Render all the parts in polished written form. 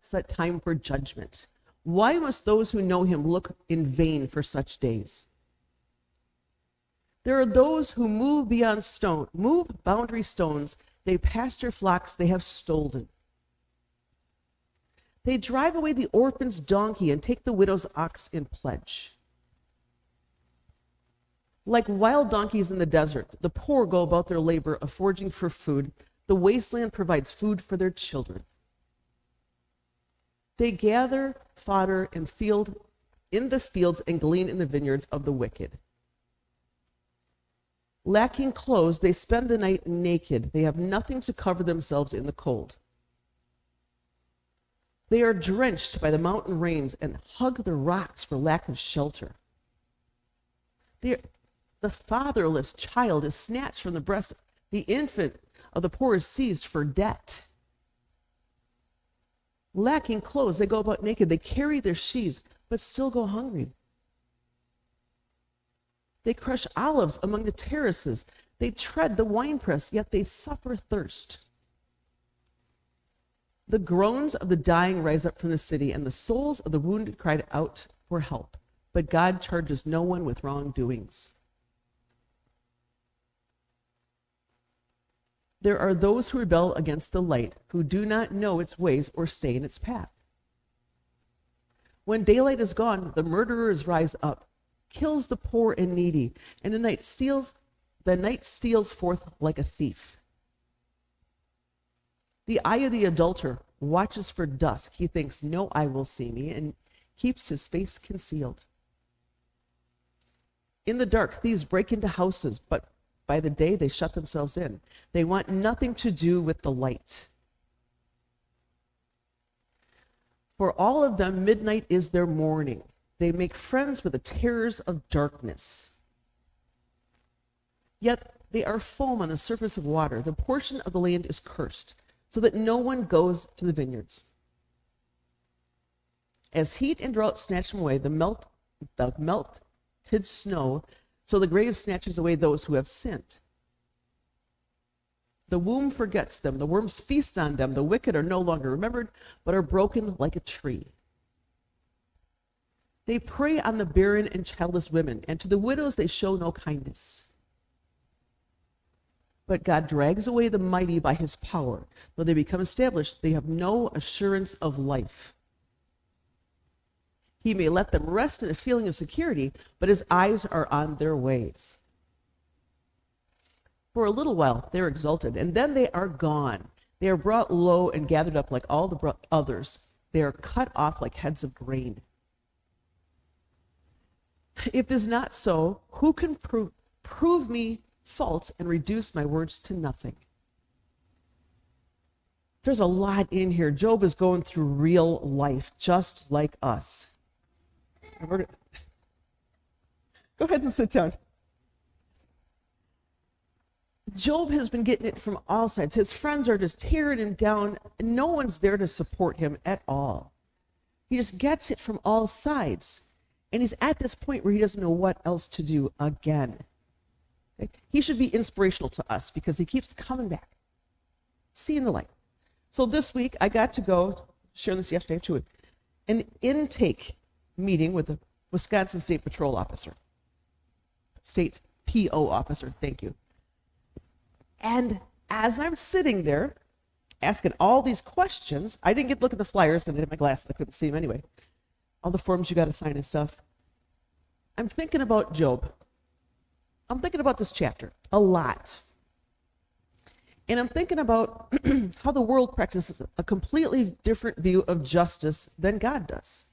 set time for judgment. Why must those who know him look in vain for such days? There are those who move boundary stones. They pasture flocks they have stolen. They drive away the orphan's donkey and take the widow's ox in pledge. Like wild donkeys in the desert, the poor go about their labor of foraging for food. The wasteland provides food for their children. They gather fodder in the fields and glean in the vineyards of the wicked. Lacking clothes, they spend the night naked. They have nothing to cover themselves in the cold. They are drenched by the mountain rains and hug the rocks for lack of shelter. The fatherless child is snatched from the breast. The infant of the poor is seized for debt. Lacking clothes, they go about naked. They carry their sheaves, but still go hungry. They crush olives among the terraces. They tread the winepress, yet they suffer thirst. The groans of the dying rise up from the city, and the souls of the wounded cried out for help. But God charges no one with wrongdoings. There are those who rebel against the light, who do not know its ways or stay in its path. When daylight is gone, the murderers rise up, kills the poor and needy, and the night steals forth like a thief. The eye of the adulterer watches for dusk. He thinks, no eye will see me, and keeps his face concealed. In the dark, thieves break into houses, but by the day they shut themselves in. They want nothing to do with the light. For all of them, midnight is their morning. They make friends with the terrors of darkness. Yet they are foam on the surface of water. The portion of the land is cursed, so that no one goes to the vineyards. As heat and drought snatch them away, the melted snow, so the grave snatches away those who have sinned. The womb forgets them. The worms feast on them. The wicked are no longer remembered, but are broken like a tree. They prey on the barren and childless women, and to the widows they show no kindness. But God drags away the mighty by his power. Though they become established, they have no assurance of life. He may let them rest in a feeling of security, but his eyes are on their ways. For a little while they are exalted, and then they are gone. They are brought low and gathered up like all the others. They are cut off like heads of grain. If this is not so, who can prove me false and reduce my words to nothing? There's a lot in here. Job is going through real life, just like us. Go ahead and sit down. Job has been getting it from all sides. His friends are just tearing him down, and no one's there to support him at all. He just gets it from all sides. And he's at this point where he doesn't know what else to do again. Okay? He should be inspirational to us because he keeps coming back, seeing the light. So this week, I got to go, sharing this yesterday too, an intake meeting with the Wisconsin State Patrol officer. State PO officer, thank you. And as I'm sitting there, asking all these questions, I didn't get to look at the flyers, and I had my glasses, I couldn't see them anyway. All the forms you got to sign and stuff. I'm thinking about Job. I'm thinking about this chapter a lot. And I'm thinking about how the world practices a completely different view of justice than God does.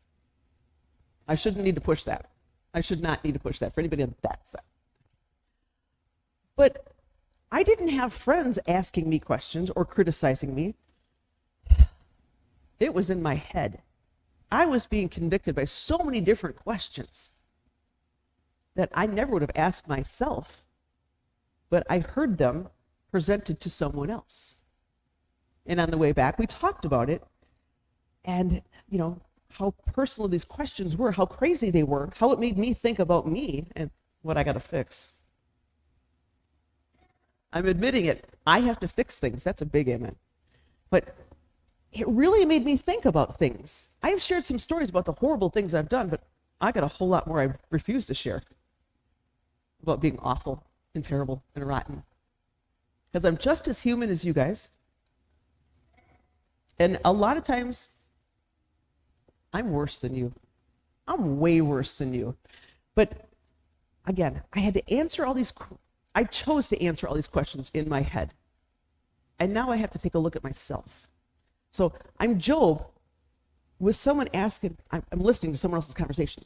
I shouldn't need to push that. I should not need to push that for anybody on that side. But I didn't have friends asking me questions or criticizing me. It was in my head. I was being convicted by so many different questions that I never would have asked myself, but I heard them presented to someone else. And on the way back, we talked about it, and how personal these questions were, how crazy they were, how it made me think about me and what I got to fix. I'm admitting it. I have to fix things. That's a big amen. But it really made me think about things. I've shared some stories about the horrible things I've done, but I got a whole lot more I refuse to share about being awful and terrible and rotten. Because I'm just as human as you guys. And a lot of times, I'm worse than you. I'm way worse than you. But again, I had to answer I chose to answer all these questions in my head. And now I have to take a look at myself. So I'm Job with someone asking, I'm listening to someone else's conversation.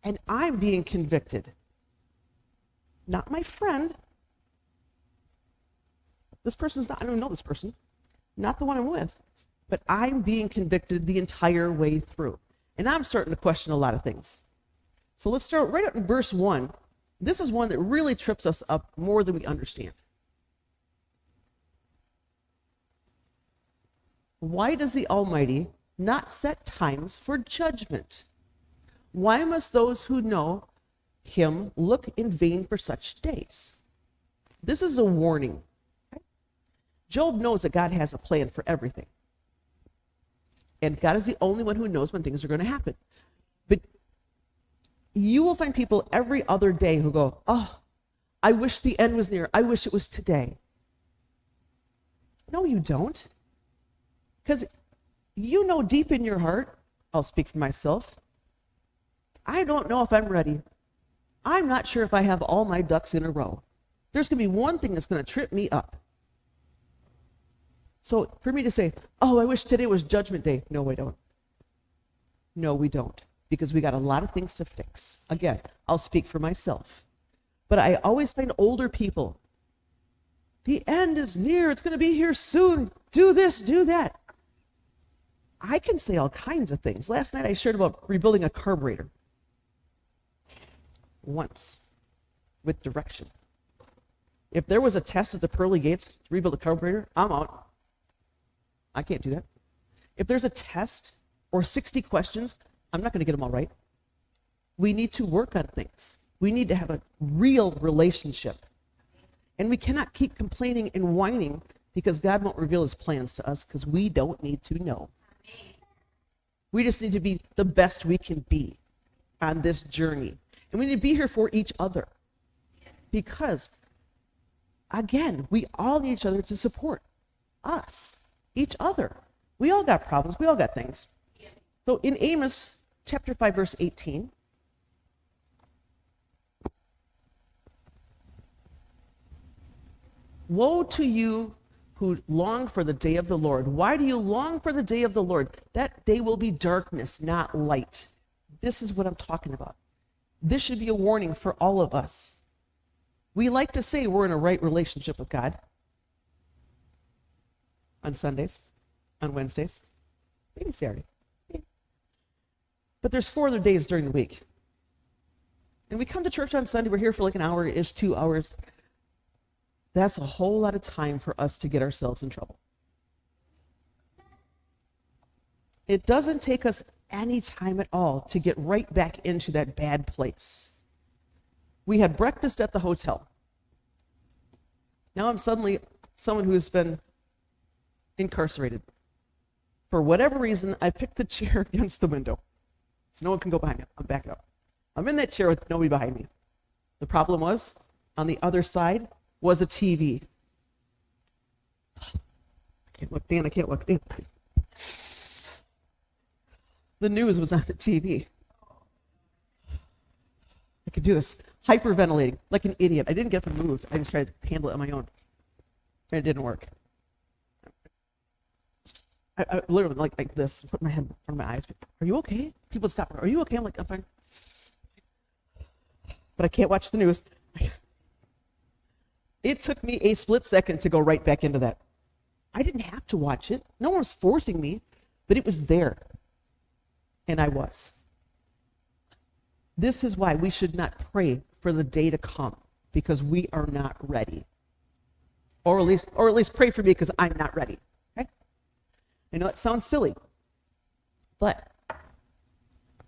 And I'm being convicted. Not my friend. This person's not, I don't know this person. Not the one I'm with. But I'm being convicted the entire way through. And I'm starting to question a lot of things. So let's start right up in verse 1. This is one that really trips us up more than we understand. Why does the Almighty not set times for judgment? Why must those who know him look in vain for such days? This is a warning. Job knows that God has a plan for everything. And God is the only one who knows when things are going to happen. But you will find people every other day who go, oh, I wish the end was near. I wish it was today. No, you don't. Because you know deep in your heart, I'll speak for myself, I don't know if I'm ready. I'm not sure if I have all my ducks in a row. There's going to be one thing that's going to trip me up. So for me to say, oh, I wish today was Judgment Day. No, we don't. No, we don't. Because we got a lot of things to fix. Again, I'll speak for myself. But I always find older people. The end is near. It's going to be here soon. Do this, do that. I can say all kinds of things. Last night I shared about rebuilding a carburetor. Once. With direction. If there was a test at the pearly gates to rebuild a carburetor, I'm out. I can't do that. If there's a test or 60 questions, I'm not going to get them all right. We need to work on things. We need to have a real relationship. And we cannot keep complaining and whining because God won't reveal his plans to us because we don't need to know. We just need to be the best we can be on this journey. And we need to be here for each other. Because, again, we all need each other to support us. Each other. We all got problems. We all got things. So in Amos chapter 5, verse 18, woe to you who long for the day of the Lord. Why do you long for the day of the Lord? That day will be darkness, not light. This is what I'm talking about. This should be a warning for all of us. We like to say we're in a right relationship with God. On Sundays, on Wednesdays, maybe Saturday. Maybe. But there's 4 other days during the week. And we come to church on Sunday, we're here for like an hour-ish, 2 hours. That's a whole lot of time for us to get ourselves in trouble. It doesn't take us any time at all to get right back into that bad place. We had breakfast at the hotel. Now I'm suddenly someone who's been incarcerated. For whatever reason, I picked the chair against the window. So no one can go behind me. I'm backing up. I'm in that chair with nobody behind me. The problem was, on the other side was a TV. I can't look, Dan, I can't look, Dan. The news was on the TV. I could do this. Hyperventilating, like an idiot. I didn't get up and move. I just tried to handle it on my own. And it didn't work. I literally like this, put my head in front of my eyes. Are you okay? People would stop. Are you okay? I'm like, I'm fine. But I can't watch the news. It took me a split second to go right back into that. I didn't have to watch it. No one was forcing me, but it was there. And I was. This is why we should not pray for the day to come, because we are not ready. Or at least pray for me because I'm not ready. Okay? I know it sounds silly, but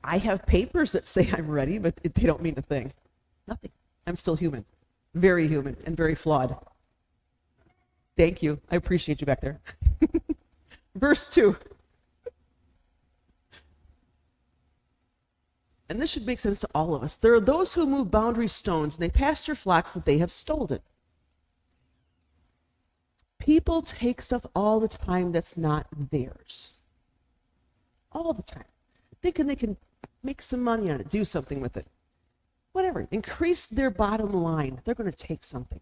I have papers that say I'm ready, but they don't mean a thing. Nothing. I'm still human, very human, and very flawed. Thank you. I appreciate you back there. Verse 2. And this should make sense to all of us. There are those who move boundary stones, and they pasture flocks that they have stolen. People take stuff all the time that's not theirs. All the time. Thinking they can make some money on it, do something with it. Whatever. Increase their bottom line. They're going to take something.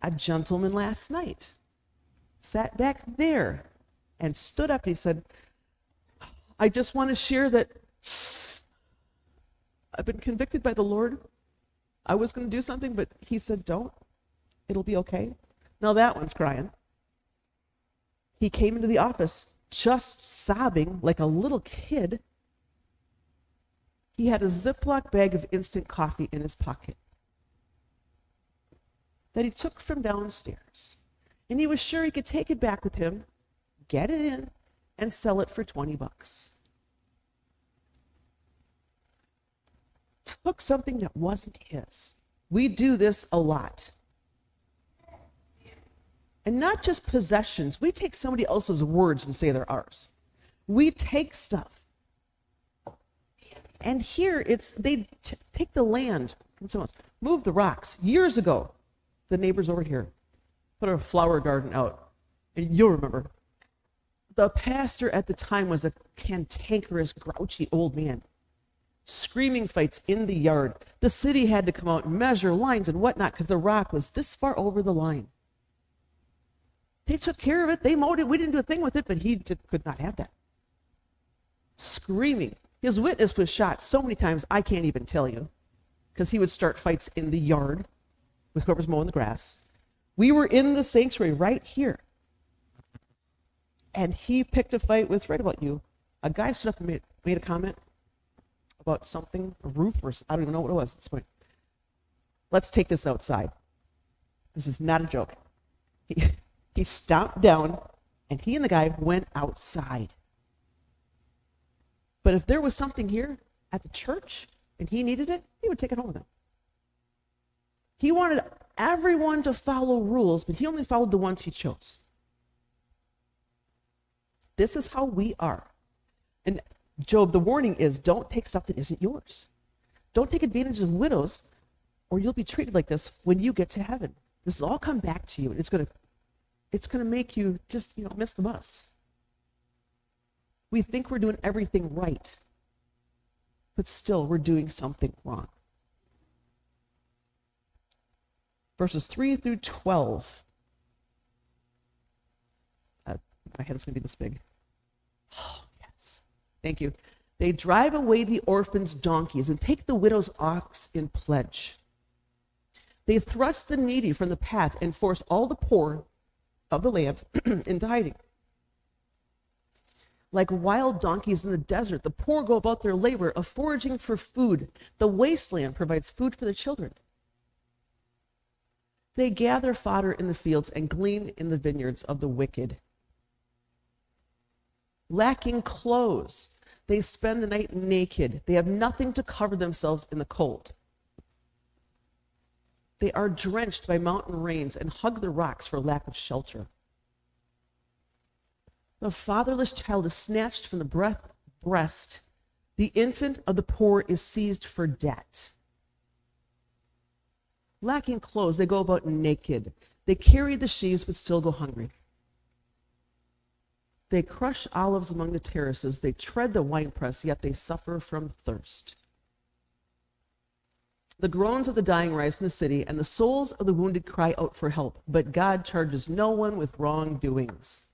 A gentleman last night sat back there and stood up and he said, I just want to share that I've been convicted by the Lord. I was going to do something, but he said, don't. It'll be okay. Now that one's crying. He came into the office just sobbing like a little kid. He had a Ziploc bag of instant coffee in his pocket that he took from downstairs. And he was sure he could take it back with him, get it in, and sell it for $20. Took something that wasn't his. We do this a lot. And not just possessions. We take somebody else's words and say they're ours. We take stuff. And here they take the land from someone else, move the rocks. Years ago, the neighbors over here put a flower garden out. And you'll remember. The pastor at the time was a cantankerous, grouchy old man. Screaming fights in the yard. The city had to come out and measure lines and whatnot because the rock was this far over the line. They took care of it. They mowed it. We didn't do a thing with it, but he could not have that. Screaming. His witness was shot so many times, I can't even tell you, because he would start fights in the yard with whoever's mowing the grass. We were in the sanctuary right here. And he picked a fight with, right about you, a guy stood up and made a comment about something, a roof, or I don't even know what it was at this point. Let's take this outside. This is not a joke. He stomped down, and he and the guy went outside. But if there was something here at the church, and he needed it, he would take it home with him. He wanted everyone to follow rules, but he only followed the ones he chose. This is how we are. And Job, the warning is, don't take stuff that isn't yours. Don't take advantage of widows, or you'll be treated like this when you get to heaven. This will all come back to you, and it's going to make you just, miss the bus. We think we're doing everything right, but still we're doing something wrong. Verses 3 through 12. My head's going to be this big. Oh, yes. Thank you. They drive away the orphans' donkeys and take the widow's ox in pledge. They thrust the needy from the path and force all the poor of the land into hiding. Like wild donkeys in the desert, the poor go about their labor of foraging for food. The wasteland provides food for the children. They gather fodder in the fields and glean in the vineyards of the wicked. Lacking clothes, they spend the night naked. They have nothing to cover themselves in the cold. They are drenched by mountain rains and hug the rocks for lack of shelter. The fatherless child is snatched from the breast. The infant of the poor is seized for debt. Lacking clothes, they go about naked. They carry the sheaves but still go hungry. They crush olives among the terraces. They tread the winepress, yet they suffer from thirst. The groans of the dying rise from the city, and the souls of the wounded cry out for help. But God charges no one with wrongdoings.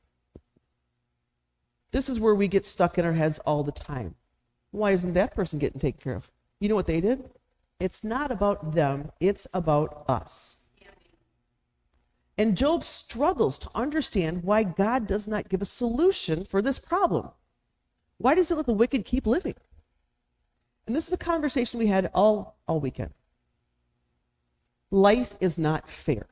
This is where we get stuck in our heads all the time. Why isn't that person getting taken care of? You know what they did? It's not about them, it's about us. And Job struggles to understand why God does not give a solution for this problem. Why does he let the wicked keep living? And this is a conversation we had all weekend. Life is not fair.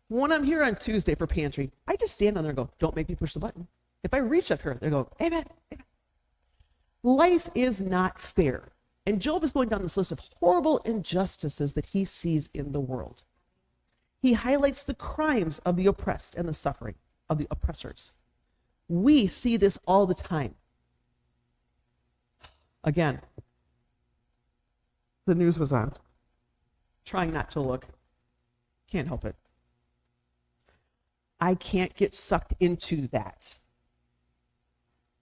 When I'm here on Tuesday for Pantry, I just stand on there and go, don't make me push the button. If I reach up here, they go, amen, amen. Life is not fair. And Job is going down this list of horrible injustices that he sees in the world. He highlights the crimes of the oppressed and the suffering of the oppressors. We see this all the time. Again, the news was on. Trying not to look. Can't help it. I can't get sucked into that.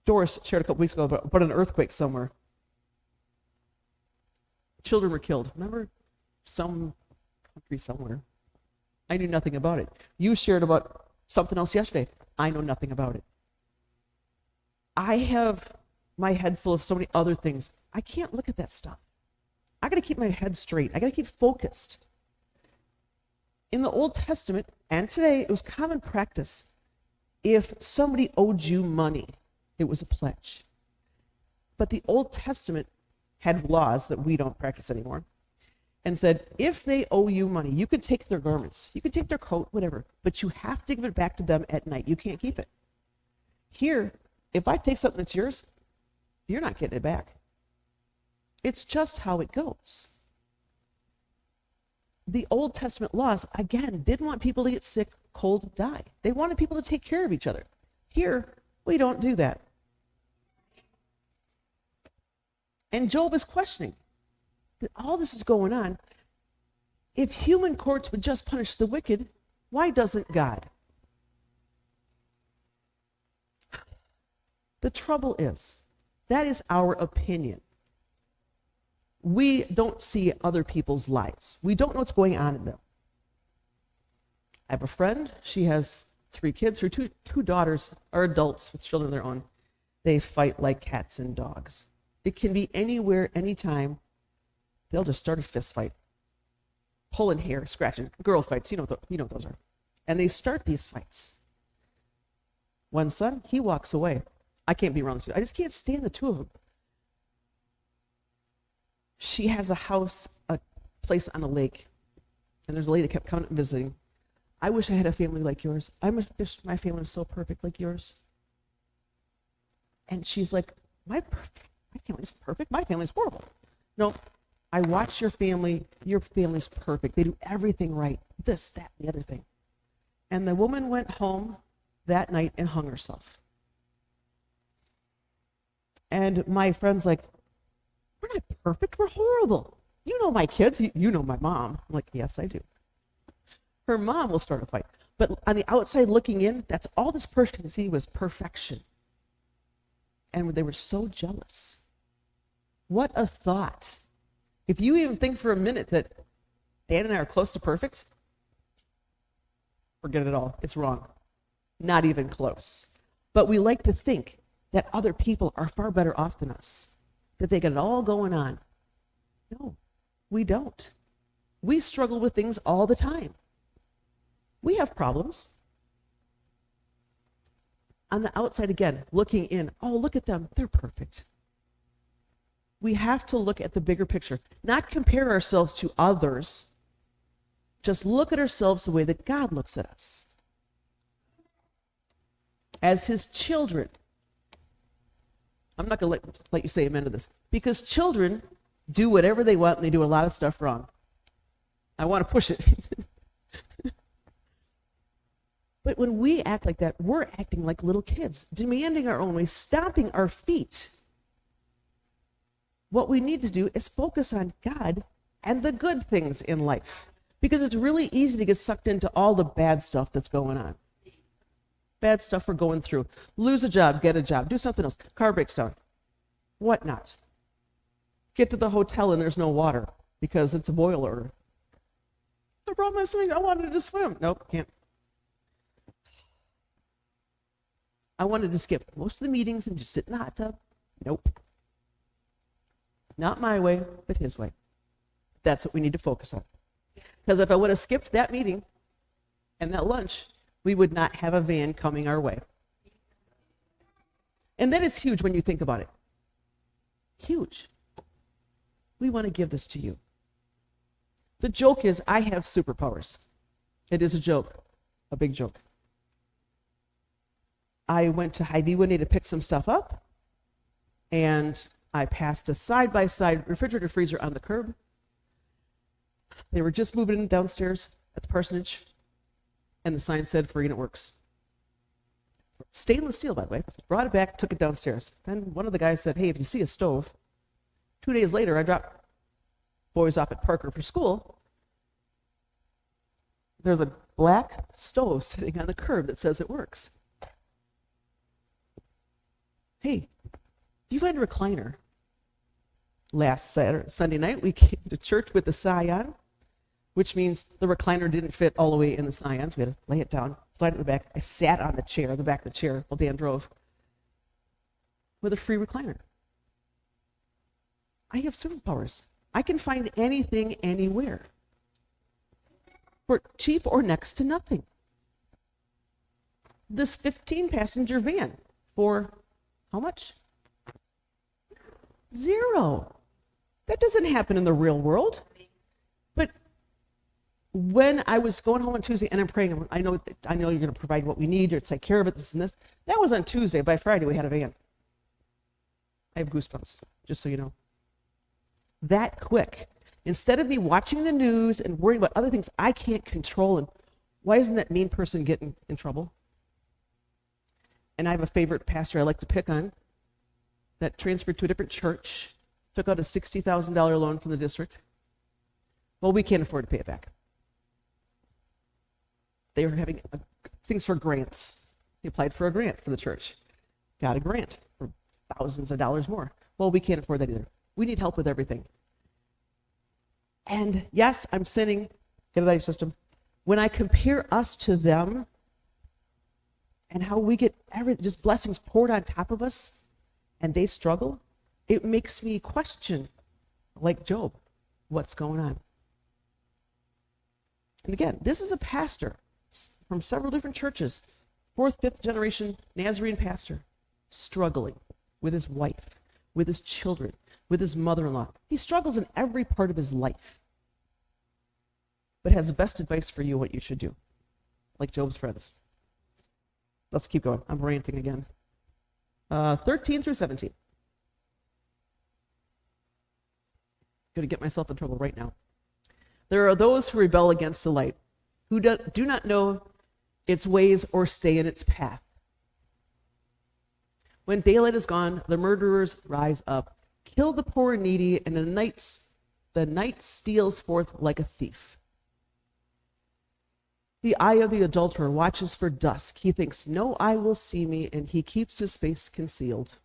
Doris shared a couple weeks ago about an earthquake somewhere. Children were killed. Remember? Some country somewhere. I knew nothing about it. You shared about something else yesterday. I know nothing about it. I have my head full of so many other things. I can't look at that stuff. I got to keep my head straight. I got to keep focused. In the Old Testament and today, it was common practice. If somebody owed you money, it was a pledge. But the Old Testament had laws that we don't practice anymore and said, if they owe you money, you could take their garments, you could take their coat, whatever, but you have to give it back to them at night. You can't keep it. Here, if I take something that's yours, you're not getting it back. It's just how it goes. The Old Testament laws, again, didn't want people to get sick, cold, die. They wanted people to take care of each other. Here, we don't do that. And Job is questioning that all this is going on. If human courts would just punish the wicked, why doesn't God? The trouble is, that is our opinion. We don't see other people's lives. We don't know what's going on in them. I have a friend. She has 3 kids. Her two daughters are adults with children of their own. They fight like cats and dogs. It can be anywhere, anytime. They'll just start a fist fight. Pulling hair, scratching. Girl fights, you know what those are. And they start these fights. One son, he walks away. I can't be around the two. I just can't stand the two of them. She has a house, a place on a lake, and there's a lady that kept coming and visiting. I wish I had a family like yours. I wish my family was so perfect like yours. And she's like, my family's perfect. My family's horrible. No, I watch your family. Your family's perfect. They do everything right. This, that, and the other thing. And the woman went home that night and hung herself. And my friend's like, we're not perfect. We're horrible. You know my kids. You know my mom. I'm like, yes, I do. Her mom will start a fight. But on the outside looking in, that's all this person could see was perfection. And they were so jealous. What a thought. If you even think for a minute that Dan and I are close to perfect, forget it all. It's wrong. Not even close. But we like to think that other people are far better off than us, that they got it all going on. No, we don't. We struggle with things all the time. We have problems. On the outside, again, looking in, oh, look at them, they're perfect. We have to look at the bigger picture, not compare ourselves to others. Just look at ourselves the way that God looks at us. As his children. I'm not going to let you say amen to this, because children do whatever they want and they do a lot of stuff wrong. I want to push it. But when we act like that, we're acting like little kids, demanding our own way, stomping our feet. What we need to do is focus on God and the good things in life, because it's really easy to get sucked into all the bad stuff that's going on. Bad stuff we're going through. Lose a job, get a job, do something else. Car breaks down. Whatnot. Get to the hotel and there's no water because it's a boiler. I brought my swing. I wanted to swim. Nope, can't. I wanted to skip most of the meetings and just sit in the hot tub. Nope. Not my way, but his way. That's what we need to focus on. Because if I would have skipped that meeting and that lunch, we would not have a van coming our way. And that is huge when you think about it. Huge. We want to give this to you. The joke is, I have superpowers. It is a joke, a big joke. I went to Hy-Vee one day to pick some stuff up, and I passed a side-by-side refrigerator freezer on the curb. They were just moving in downstairs at the parsonage, and the sign said, "For Unit Works." Stainless steel, by the way. Brought it back, took it downstairs. Then one of the guys said, "Hey, if you see a stove," 2 days later, I dropped boys off at Parker for school. There's a black stove sitting on the curb that says it works. Hey, do you find a recliner? Last Sunday night, we came to church with the Scion, which means the recliner didn't fit all the way in the Scions. We had to lay it down, slide it in the back. I sat on the chair, the back of the chair, while Dan drove, with a free recliner. I have superpowers. I can find anything, anywhere, for cheap or next to nothing. This 15-passenger van for how much? $0. That doesn't happen in the real world. But when I was going home on Tuesday and I'm praying, I know you're going to provide what we need or take care of it, this and this. That was on Tuesday. By Friday, we had a van. I have goosebumps, just so you know. That quick. Instead of me watching the news and worrying about other things I can't control, and why isn't that mean person getting in trouble? And I have a favorite pastor I like to pick on that transferred to a different church, took out a $60,000 loan from the district. Well, we can't afford to pay it back. They were having things for grants. He applied for a grant for the church. Got a grant for thousands of dollars more. Well, we can't afford that either. We need help with everything. And yes, I'm sinning. Get it out of your system. When I compare us to them and how we get just blessings poured on top of us and they struggle, it makes me question, like Job, what's going on? And again, this is a pastor from several different churches, 4th, 5th generation Nazarene pastor, struggling with his wife, with his children, with his mother-in-law. He struggles in every part of his life, but has the best advice for you what you should do, like Job's friends. Let's keep going. I'm ranting again. 13 through 17. Going to get myself in trouble right now. There are those who rebel against the light, who do not know its ways or stay in its path. When daylight is gone, the murderers rise up, kill the poor and needy, and the night steals forth like a thief. The eye of the adulterer watches for dusk. He thinks, no eye will see me, and he keeps his face concealed.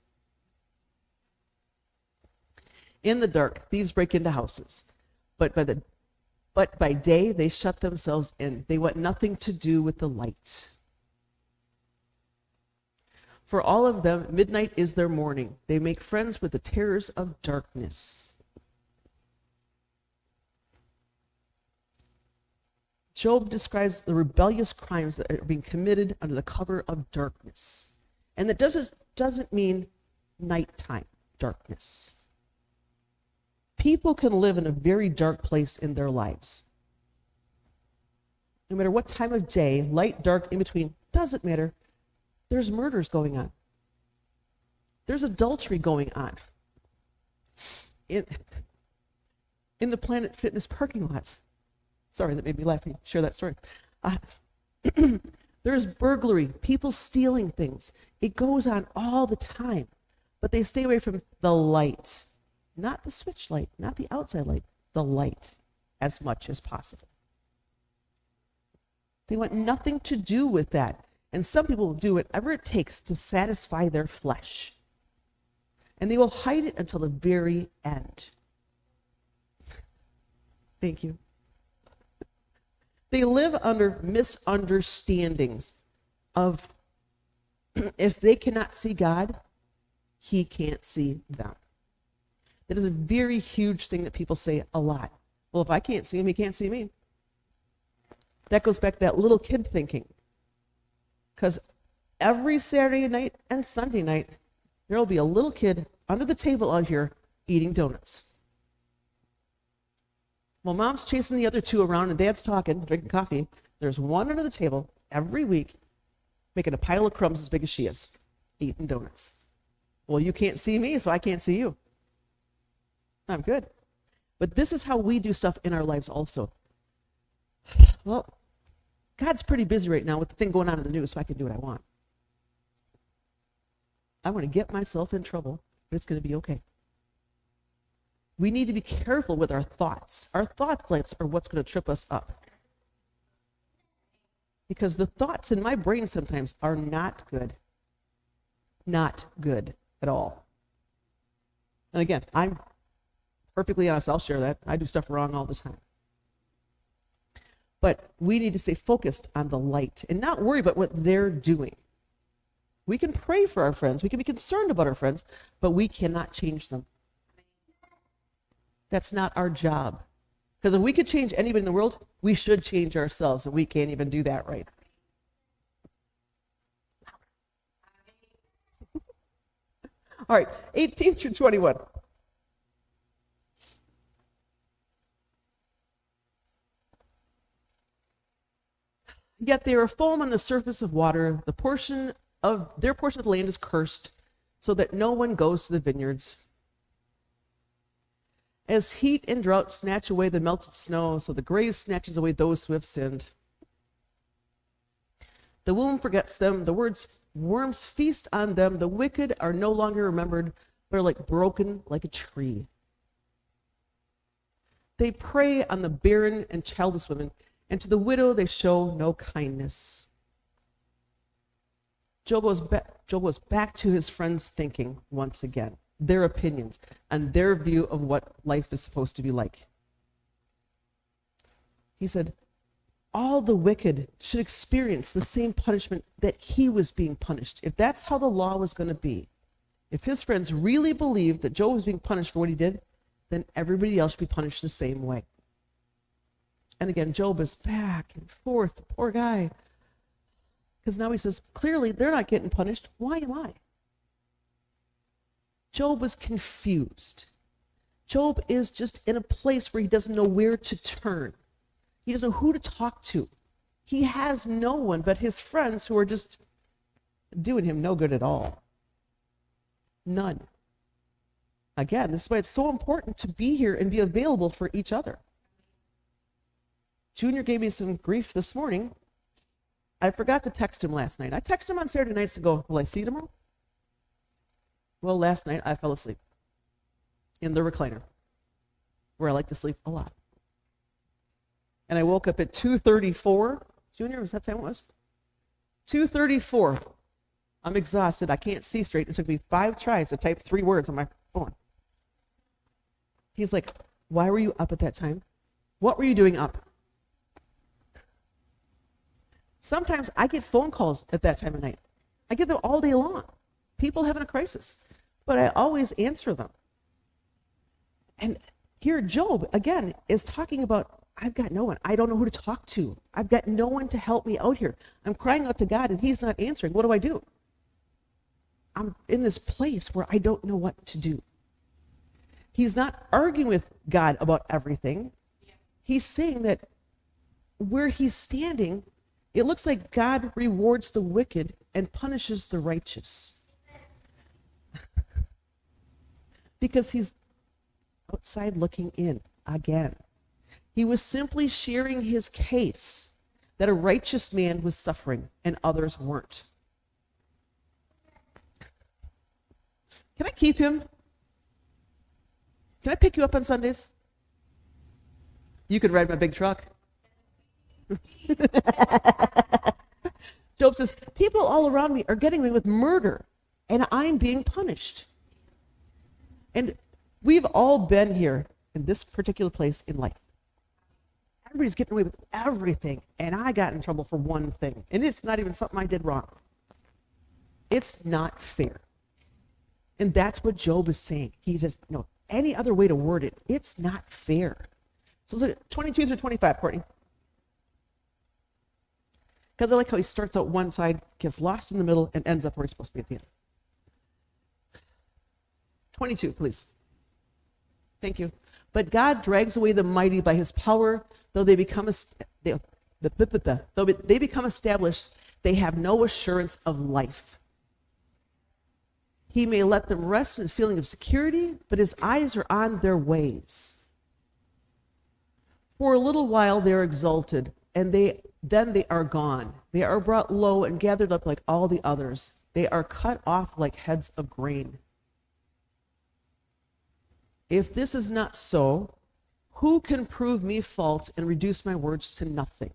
In the dark, thieves break into houses, but by day they shut themselves in. They want nothing to do with the light. For all of them, midnight is their morning. They make friends with the terrors of darkness. Job describes the rebellious crimes that are being committed under the cover of darkness. And that doesn't mean nighttime darkness. People can live in a very dark place in their lives. No matter what time of day, light, dark, in between, doesn't matter. There's murders going on. There's adultery going on. In the Planet Fitness parking lots. Sorry, that made me laugh. Share that story. There's burglary, people stealing things. It goes on all the time. But they stay away from the light. Not the switch light, not the outside light, the light as much as possible. They want nothing to do with that. And some people will do whatever it takes to satisfy their flesh. And they will hide it until the very end. Thank you. They live under misunderstandings of if they cannot see God, he can't see them. That is a very huge thing that people say a lot. Well, if I can't see him, he can't see me. That goes back to that little kid thinking. Because every Saturday night and Sunday night, there will be a little kid under the table out here eating donuts. While mom's chasing the other two around and dad's talking, drinking coffee, there's one under the table every week making a pile of crumbs as big as she is, eating donuts. Well, you can't see me, so I can't see you. I'm good. But this is how we do stuff in our lives also. Well, God's pretty busy right now with the thing going on in the news, so I can do what I want. I want to get myself in trouble, but it's going to be okay. We need to be careful with our thoughts. Our thoughts are what's going to trip us up. Because the thoughts in my brain sometimes are not good. Not good at all. And again, I'm perfectly honest, I'll share that. I do stuff wrong all the time. But we need to stay focused on the light and not worry about what they're doing. We can pray for our friends. We can be concerned about our friends, but we cannot change them. That's not our job. Because if we could change anybody in the world, we should change ourselves, and we can't even do that right. All right, 18 through 21. Yet they are foam on the surface of water. Their portion of the land is cursed, so that no one goes to the vineyards. As heat and drought snatch away the melted snow, so the grave snatches away those who have sinned. The womb forgets them. The worms feast on them. The wicked are no longer remembered, but are like broken like a tree. They prey on the barren and childless women, and to the widow they show no kindness. Job goes back to his friends' thinking once again, their opinions, and their view of what life is supposed to be like. He said, all the wicked should experience the same punishment that he was being punished. If that's how the law was going to be, if his friends really believed that Job was being punished for what he did, then everybody else should be punished the same way. And again, Job is back and forth, the poor guy. Because now he says, clearly they're not getting punished. Why am I? Job was confused. Job is just in a place where he doesn't know where to turn. He doesn't know who to talk to. He has no one but his friends who are just doing him no good at all. None. Again, this is why it's so important to be here and be available for each other. Junior gave me some grief this morning. I forgot to text him last night. I texted him on Saturday nights to go, will I see you tomorrow? Well, last night I fell asleep in the recliner, where I like to sleep a lot. And I woke up at 2:34. Junior, was that time it was? 2:34. I'm exhausted. I can't see straight. It took me 5 tries to type 3 words on my phone. He's like, why were you up at that time? What were you doing up? Sometimes I get phone calls at that time of night. I get them all day long. People having a crisis. But I always answer them. And here Job, again, is talking about, I've got no one. I don't know who to talk to. I've got no one to help me out here. I'm crying out to God and he's not answering. What do? I'm in this place where I don't know what to do. He's not arguing with God about everything. He's saying that where he's standing, it looks like God rewards the wicked and punishes the righteous. Because he's outside looking in again. He was simply sharing his case that a righteous man was suffering and others weren't. Can I keep him? Can I pick you up on Sundays? You could ride my big truck. Job says, people all around me are getting away with murder, and I'm being punished. And we've all been here in this particular place in life. Everybody's getting away with everything, and I got in trouble for one thing, and it's not even something I did wrong. It's not fair. And that's what Job is saying. He says, no, any other way to word it, it's not fair. So look at 22 through 25, Courtney. Because I like how he starts out one side, gets lost in the middle, and ends up where he's supposed to be at the end. 22, please. Thank you. But God drags away the mighty by his power, though they become established, they have no assurance of life. He may let them rest in a feeling of security, but his eyes are on their ways. For a little while they are exalted, and then they are gone. They are brought low and gathered up like all the others. They are cut off like heads of grain. If this is not so, who can prove me false and reduce my words to nothing?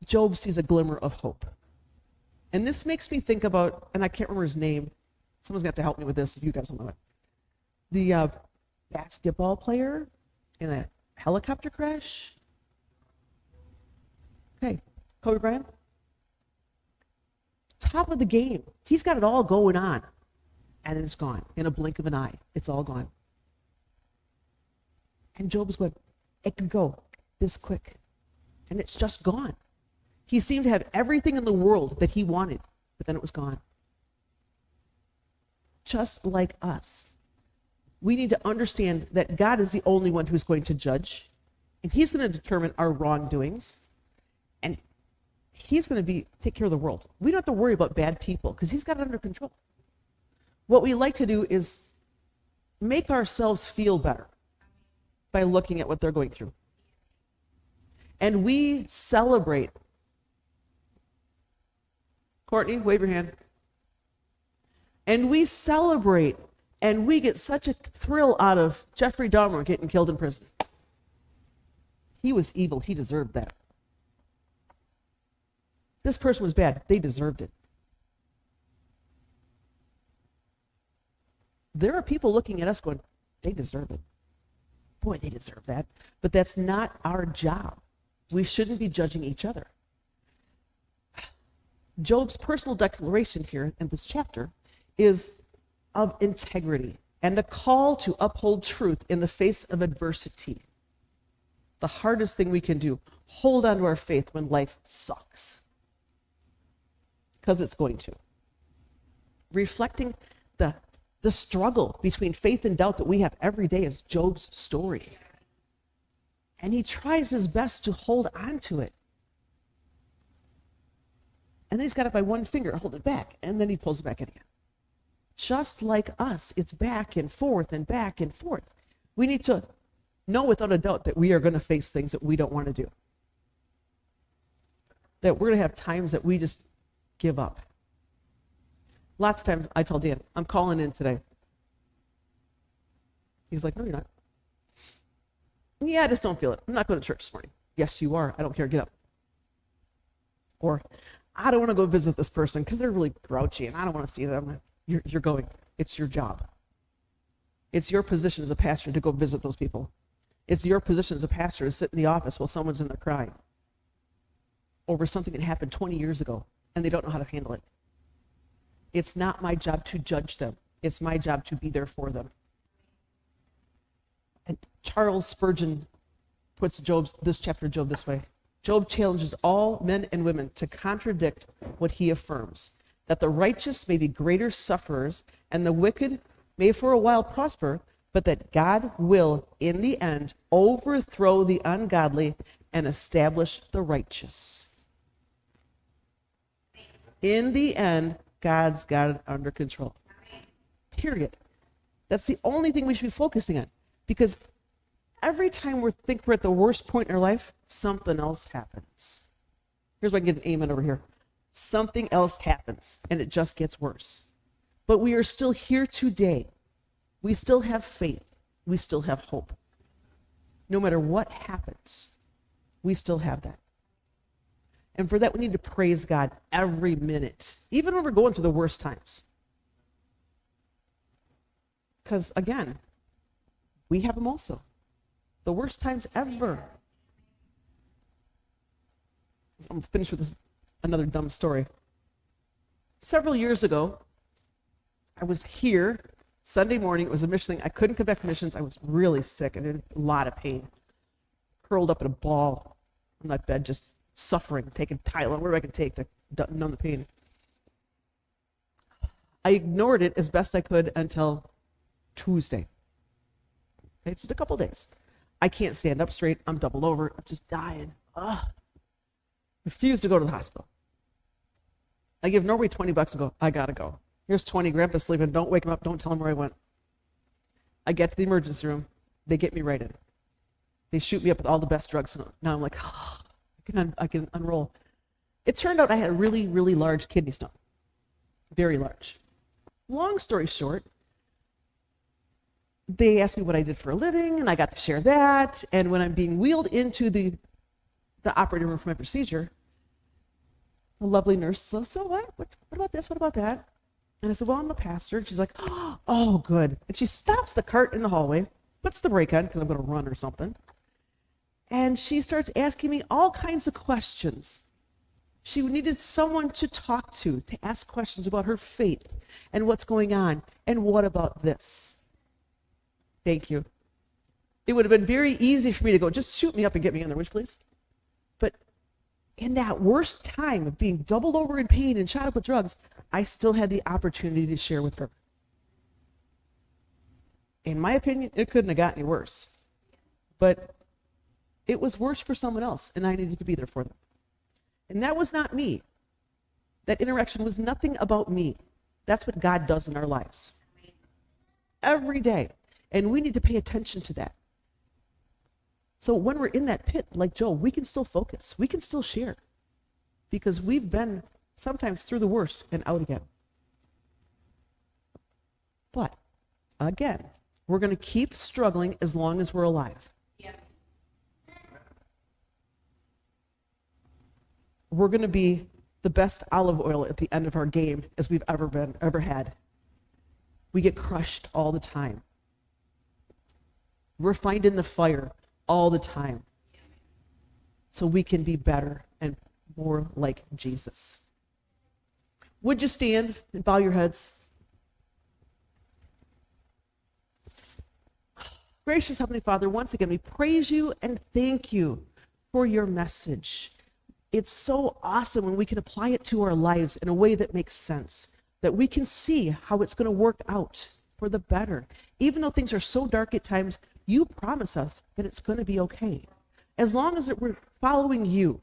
Job sees a glimmer of hope. And this makes me think about, and I can't remember his name. Someone's going to have to help me with this if you guys don't know it. The basketball player in a helicopter crash. Okay, Kobe Bryant. Top of the game. He's got it all going on. And then it's gone. In a blink of an eye, it's all gone. And Job's going, it could go this quick. And it's just gone. He seemed to have everything in the world that he wanted, but then it was gone. Just like us. We need to understand that God is the only one who's going to judge, and he's going to determine our wrongdoings, and he's going to take care of the world. We don't have to worry about bad people because he's got it under control. What we like to do is make ourselves feel better by looking at what they're going through. And we celebrate. Courtney, wave your hand. And we celebrate, and we get such a thrill out of Jeffrey Dahmer getting killed in prison. He was evil. He deserved that. This person was bad. They deserved it. There are people looking at us going, they deserve it. Boy, they deserve that. But that's not our job. We shouldn't be judging each other. Job's personal declaration here in this chapter is of integrity and a call to uphold truth in the face of adversity. The hardest thing we can do, hold on to our faith when life sucks. Because it's going to. Reflecting the struggle between faith and doubt that we have every day is Job's story. And he tries his best to hold on to it. And then he's got it by one finger, hold it back, and then he pulls it back in again. Just like us, it's back and forth and back and forth. We need to know without a doubt that we are going to face things that we don't want to do. That we're going to have times that we just give up. Lots of times I tell Dan, I'm calling in today. He's like, no, you're not. Yeah, I just don't feel it. I'm not going to church this morning. Yes, you are. I don't care. Get up. Or, I don't want to go visit this person because they're really grouchy and I don't want to see them. You're going. It's your job. It's your position as a pastor to go visit those people. It's your position as a pastor to sit in the office while someone's in there crying over something that happened 20 years ago and they don't know how to handle it. It's not my job to judge them. It's my job to be there for them. And Charles Spurgeon puts this chapter of Job this way. Job challenges all men and women to contradict what he affirms, that the righteous may be greater sufferers and the wicked may for a while prosper, but that God will, in the end, overthrow the ungodly and establish the righteous. In the end, God's got it under control. Period. That's the only thing we should be focusing on. Because every time we think we're at the worst point in our life, something else happens. Here's where I can get an amen over here. Something else happens, and it just gets worse. But we are still here today. We still have faith. We still have hope. No matter what happens, we still have that. And for that, we need to praise God every minute, even when we're going through the worst times. Because, again, we have them also. The worst times ever. I'm finished with another dumb story. Several years ago, I was here Sunday morning. It was a mission thing. I couldn't come back from missions. I was really sick and in a lot of pain. Curled up in a ball on my bed, just suffering, taking Tylenol, whatever I can take to numb the pain. I ignored it as best I could until Tuesday. Okay, just a couple days. I can't stand up straight. I'm doubled over. I'm just dying. Refused to go to the hospital. I give Norway $20 and go, I gotta go. Here's 20, Grandpa's sleeping, don't wake him up, don't tell him where I went. I get to the emergency room, they get me right in. They shoot me up with all the best drugs. Now I'm like, oh, I can unroll. It turned out I had a really, really large kidney stone. Very large. Long story short, they asked me what I did for a living, and I got to share that. And when I'm being wheeled into the operating room for my procedure, a lovely nurse says, so what? What about this? What about that? And I said, well, I'm a pastor. And she's like, oh, good. And she stops the cart in the hallway, puts the brake on because I'm going to run or something. And she starts asking me all kinds of questions. She needed someone to talk to ask questions about her faith and what's going on. And what about this? Thank you. It would have been very easy for me to go, just shoot me up and get me in there, would you please? But in that worst time of being doubled over in pain and shot up with drugs, I still had the opportunity to share with her. In my opinion, it couldn't have gotten any worse. But it was worse for someone else, and I needed to be there for them. And that was not me. That interaction was nothing about me. That's what God does in our lives. Every day. And we need to pay attention to that. So when we're in that pit, like Joel, we can still focus. We can still share. Because we've been sometimes through the worst and out again. But, again, we're going to keep struggling as long as we're alive. We're going to be the best olive oil at the end of our game as we've ever had. We get crushed all the time. We're finding the fire all the time. So we can be better and more like Jesus. Would you stand and bow your heads? Gracious Heavenly Father, once again, we praise you and thank you for your message. It's so awesome when we can apply it to our lives in a way that makes sense, that we can see how it's going to work out for the better. Even though things are so dark at times, you promise us that it's going to be okay. As long as we're following you,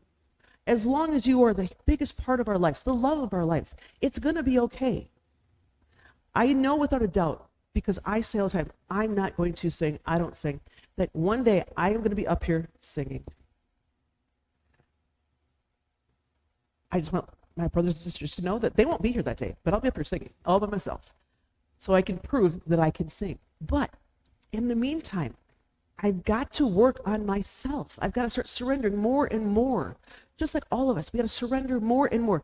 as long as you are the biggest part of our lives, the love of our lives, it's going to be okay. I know without a doubt, because I say all the time, I'm not going to sing, I don't sing, that one day I am going to be up here singing. I just want my brothers and sisters to know that they won't be here that day, but I'll be up here singing all by myself. So I can prove that I can sing. But in the meantime, I've got to work on myself. I've got to start surrendering more and more. Just like all of us, we got to surrender more and more.